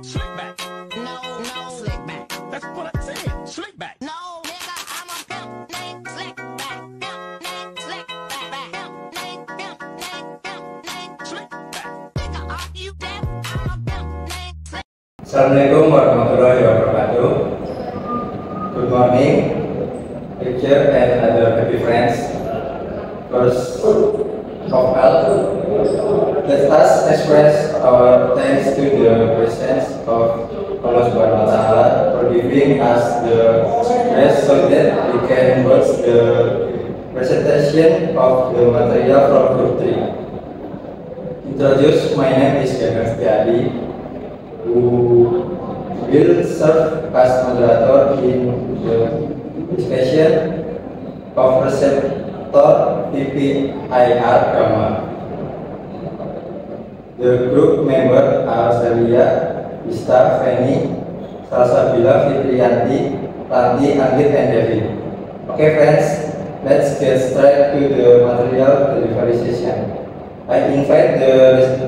Slick back. No, slick back. That's what I said. Slick back. No, nigga, I'm a pimp named Slick back. Pimp named Slick back. Pimp named Slick back. Nigga, are you deaf? I'm a pimp named Slick. Assalamualaikum warahmatullahi wabarakatuh. Good morning, teacher and other happy friends. First of all, let us express our thanks to the presence of Allah Subhanahu wa Ta'ala for giving us the grace so that we can watch the presentation of the material from Group 3. Introduce, my name is Ganesh Setiadi, who will serve as moderator in the discussion of receptor PPIR gamma. The group member are Celia, Ista, Feni, Salsabila, Fitriyanti, Ranti, Anggit, and Devi. Okay friends, let's get straight to the material delivery session. I invite the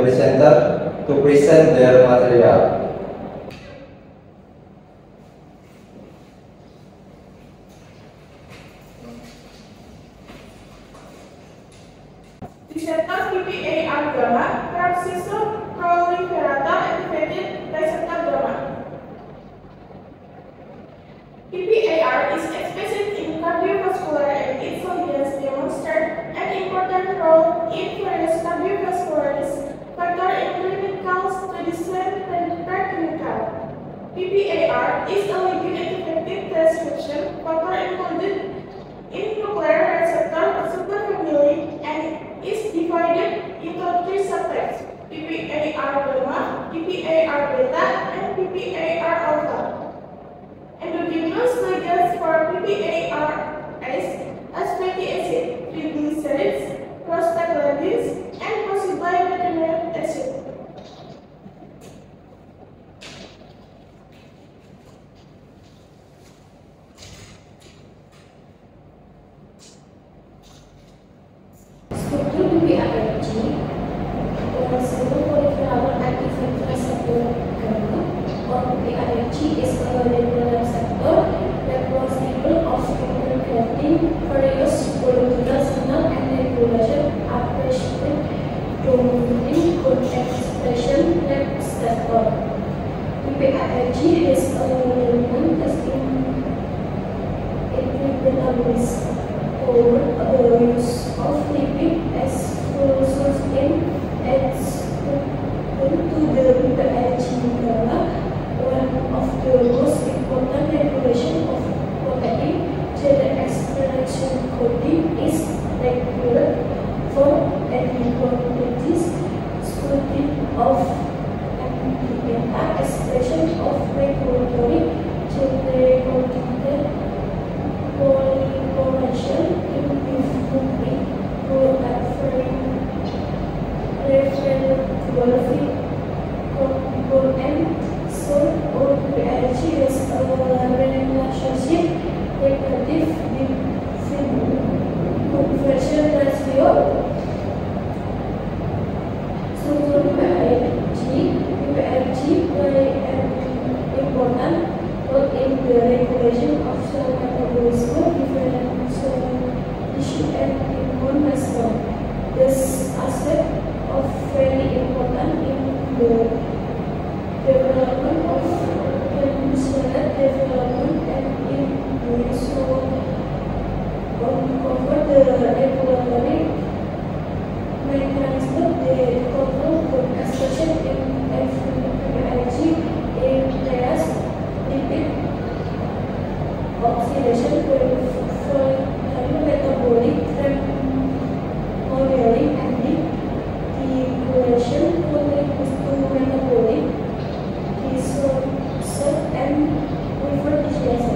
presenter to present their material. Receptor PPAR gamma, peroxisome proliferator activated receptor gamma. PPAR is expressed in cardiovascular and its ligands demonstrate an important role in various cardiovascular risk factors in clinical studies and preclinical. PPAR is a ligand-activated transcription factor included in nuclear receptor superfamily and is divided into three subtypes: PPAR gamma, PPAR beta, and PPAR alpha. Endogenous ligands for PPARs as fatty acid, triglycerides, prostaglandins, and possibly retinoic acid. Struktur PPARG proliferator activated receptor gamma, or PPARG, is a regular receptor responsible of regulating various molecular signal and regulation appreciated dominant code expression receptor. PPARG has a dominant testing equivalence over the use of lipid as source in to the PPARG gamma. One of the most important regulation of protein gene expression coding is regular for antibodies study of DNA expression of regulatory gene coded polymerization in referable component. So PPARG has a relationship negative conversion ratio. Struktur PPARG play an important role in the regulation of cell metabolism, differential tissue, and immune response. This aspect of very important in the development of cellular development and in doing so uncover the regulatory mechanism that control the expression in PPARG areas, lipid oxidation, metabolic modeling, and deregulation contributes to metabolic disorder and liver disease.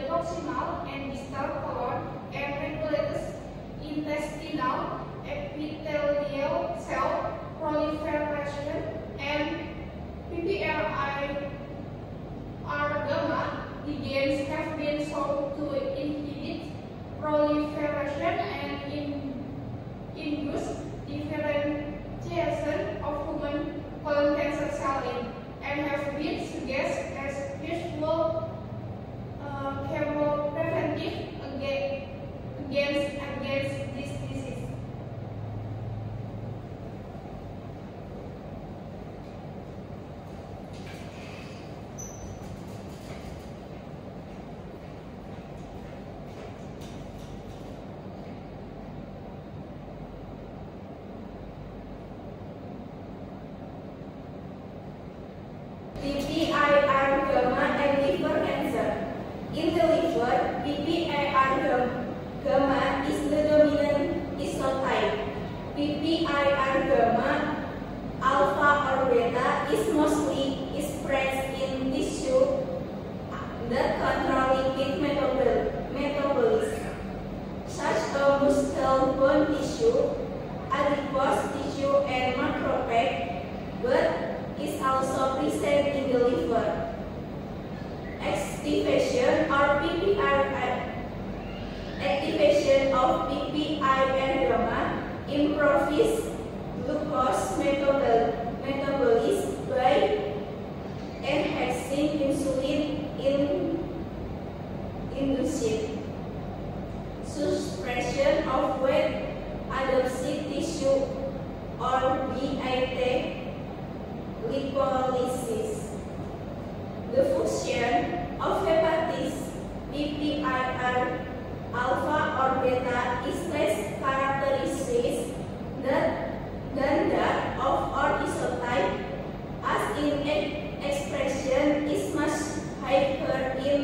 proximal and distal colon and regulates intestinal epithelial cell proliferation, and PPRI gamma ligands have been shown to inhibit proliferation and induce differentiation of human colon cancer cells and have been suggested as useful chemopreventive against this disease. PPIR gamma and liver cancer. In the liver, PPIR gamma is the dominant isotype. PPIR gamma alpha or beta is mostly expressed in tissue that control lipid metabolism, such as muscle, bone tissue, adipose tissue, and macrophage, but is also present in the liver. Activation of PPIR gamma improves glucose metabolism by enhancing insulin induction, suppression of weight adaptive tissue or BIT lipolysis. The function of hepatic PPIR alpha or beta is less characteristic than that of our isotype, as in expression is much higher in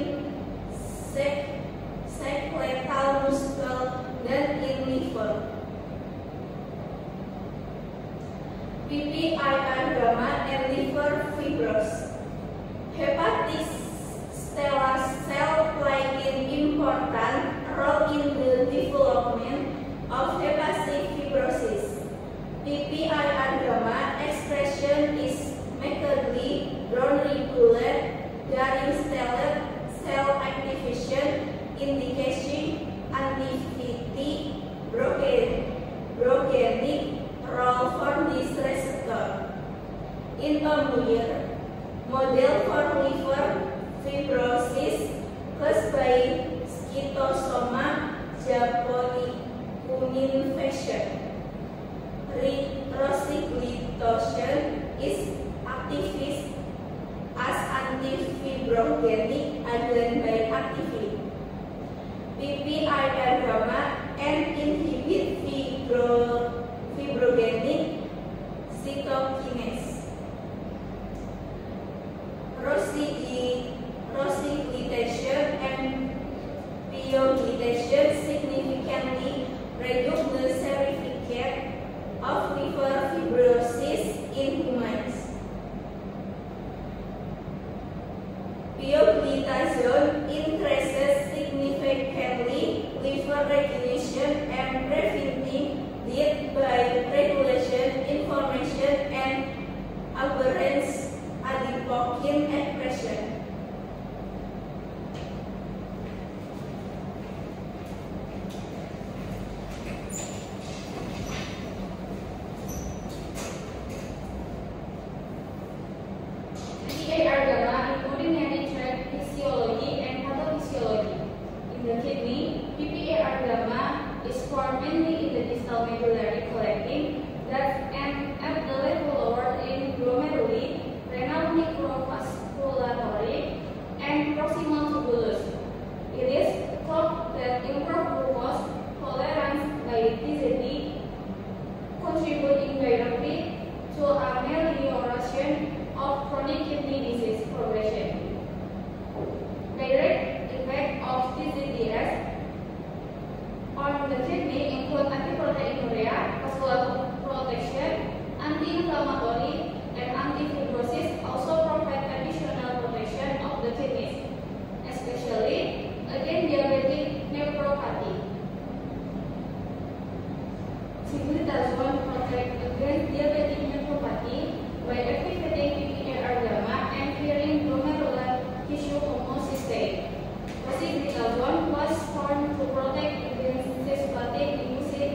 skeletal muscle than in liver. PPIR gamma and liver fibrosis. Hepatic stellar cell play an important role in the development of hepatic fibrosis. PPIR gamma expression is markedly down-regulate during stellar cell activation, indicating anti-fibrotic role for this receptor. In a model for liver fibrosis caused by Schistosoma japoniculum infection, rosiglitazone is active as antifibrogenic agent by activity PPIR gamma and inhibit fibrogenic cytokinase. Rosiglitazone and pioglitazone significantly reduce the certificate of liver fibrosis in humans. Pioglitazone increases significantly liver regulation and preventing death by regulation inflammation and aberrant adipokin expression. PPIR gamma including kidney tract physiology and pathophysiology. In the kidney, PPIR gamma is formed mainly in the distal medullary collecting duct and at the level lower in glomeruli, renal microvasculatory, and proximal tubulus. It is thought that improved glucose tolerance by TZD contributing directly to amelioration of chronic kidney disease progression. Direct effect of TZDs on the kidney include antiproteinuria, vascular protection, anti-inflammatory, and anti-fibrosis. Also provide additional protection of the kidneys, especially against against diabetic nephropathy by activating PPAR gamma and clearing glomerular tissue homocysteine. Rosiglitazone was found to protect against cisplatin-induced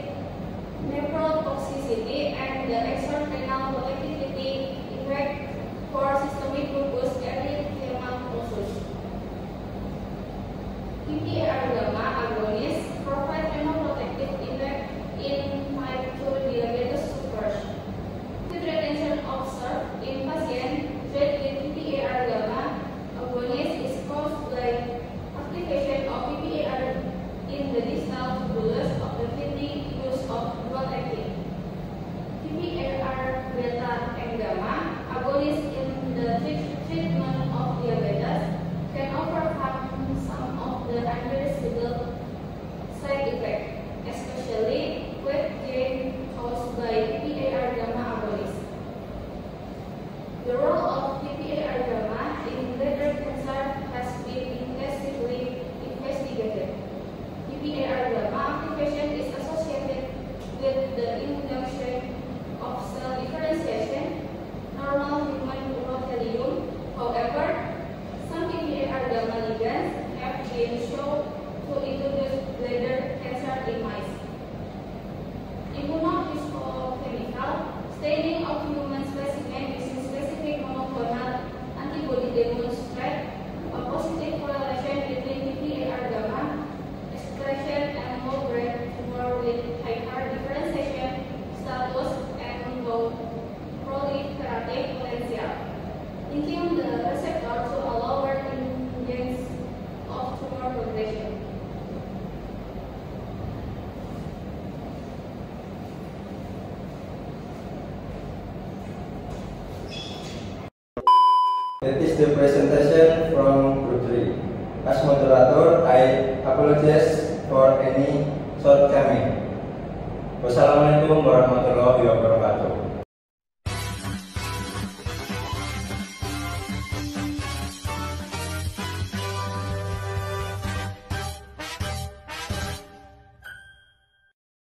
nephrotoxicity and the extrarenal protectivity effect for systemic lupus erythematosus. PPAR gamma agonists provide hematoprotective effect in type 2 diabetes suppers. With retention observed in patients treated with PPAR gamma agonist is caused by activation of PPAR in the distal tubulus of the kidney use of dual-acting. PPAR beta and gamma agonists in the treatment of diabetes can overcome some of the undesirable side effects, especially weight gain caused by PPAR gamma agonists. The role of PPAR gamma in bladder cancer has been intensively investigated. PPAR gamma activation is associated with the induction of cell differentiation, normal human urothelium. However, some PPAR gamma ligands have been shown to introduce bladder cancer in mice. Immunohistochemical staining of human specimen using specific monoclonal antibody demonstrate a positive correlation between PPAR gamma expression and low-grade tumor with higher differentiation status and low proliferative potential, linking the receptor to a lower incidence of tumor progression. That is the presentation from Group 3. As moderator, I apologize for any shortcoming. Wassalamualaikum warahmatullahi wabarakatuh.